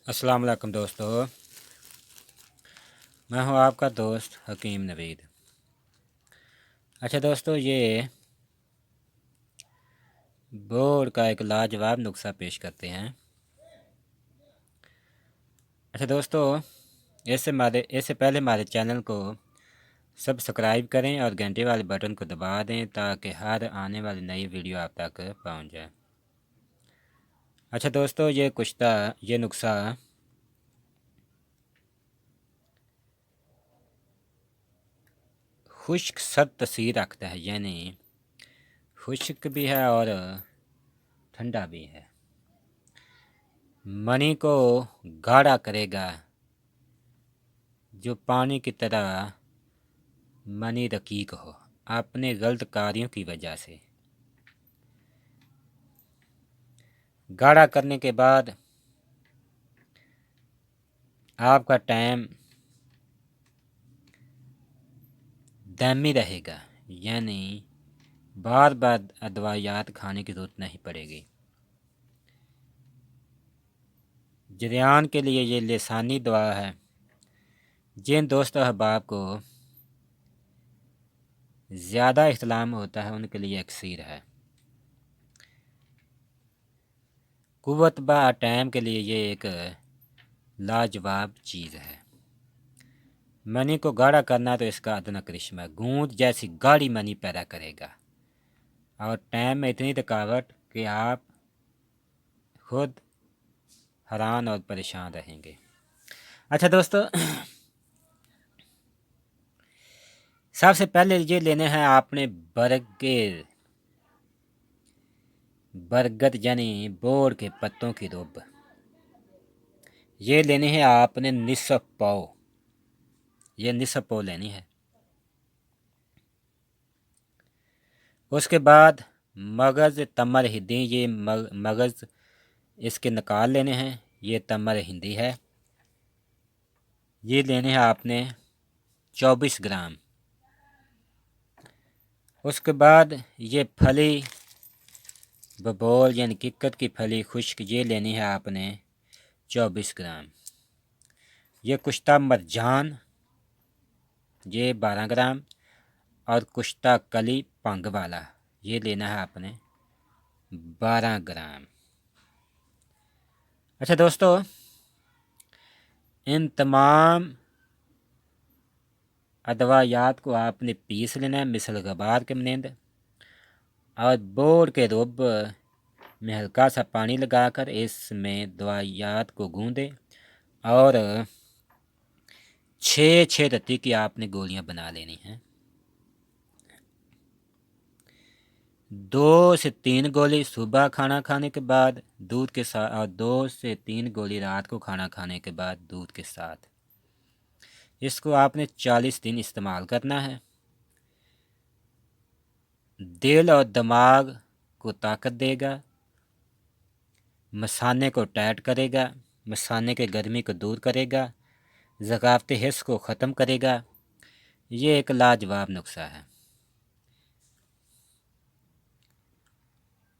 अस्सलाम वालेकुम दोस्तों, मैं हूं आपका दोस्त हकीम नवीद। अच्छा दोस्तों, ये बोर्ड का एक लाजवाब नुस्खा पेश करते हैं। अच्छा दोस्तों, इससे पहले हमारे चैनल को सब्सक्राइब करें और घंटे वाले बटन को दबा दें ताकि हर आने वाली नई वीडियो आप तक पहुंच जाए। अच्छा दोस्तों, ये नुस्खा खुश्क सख्त तसीर रखता है, यानी खुश्क भी है और ठंडा भी है। मनी को गाढ़ा करेगा, जो पानी की तरह मनी रकीक हो अपने गलत कार्यों की वजह से। गाढ़ा करने के बाद आपका टाइम दामी रहेगा, यानी बार बार अदवायात खाने की ज़रूरत नहीं पड़ेगी। जरियान के लिए ये लिसानी दवा है। जिन दोस्तों अहबाब को ज़्यादा इख्तिलाम होता है उनके लिए अक्सीर है। कुव्वत बा टाइम के लिए ये एक लाजवाब चीज़ है। मनी को गाढ़ा करना तो इसका अदना करिश्मा गूंद जैसी गाढ़ी मनी पैदा करेगा और टाइम में इतनी थकावट कि आप खुद हैरान और परेशान रहेंगे। अच्छा दोस्तों, सबसे पहले ये लेने हैं आपने बरगद यानी बोर के पत्तों की रुब। ये लेनी है आपने निसफ पाव, ये निसफ पाव लेनी है। उसके बाद मगज़ तमर हिंदी, ये मगज़ इसके निकाल लेने हैं। ये तमर हिंदी है, ये लेने हैं आपने 24 ग्राम। उसके बाद ये फली बबोल यानी किक्कत की फली खुश्क, ये लेनी है आपने 24 ग्राम। ये कुश्ता मरजान, ये 12 ग्राम। और कुश्ता कली पंग वाला, ये लेना है आपने 12 ग्राम। अच्छा दोस्तों, इन तमाम अदवायात को आपने पीस लेना है मिसल गबार के मनिंद, और बोर के रुब में हल्का सा पानी लगाकर इसमें दवायात को गूंदें और 6 रत्ती की आपने गोलियां बना लेनी हैं। 2 से 3 गोली सुबह खाना खाने के बाद दूध के साथ, और 2 से 3 गोली रात को खाना खाने के बाद दूध के साथ। इसको आपने 40 दिन इस्तेमाल करना है। दिल और दिमाग को ताकत देगा, मसाने को टाइट करेगा, मसाने के गर्मी को दूर करेगा, ज़कावती हिस्स को ख़त्म करेगा। ये एक लाजवाब नुस्खा है।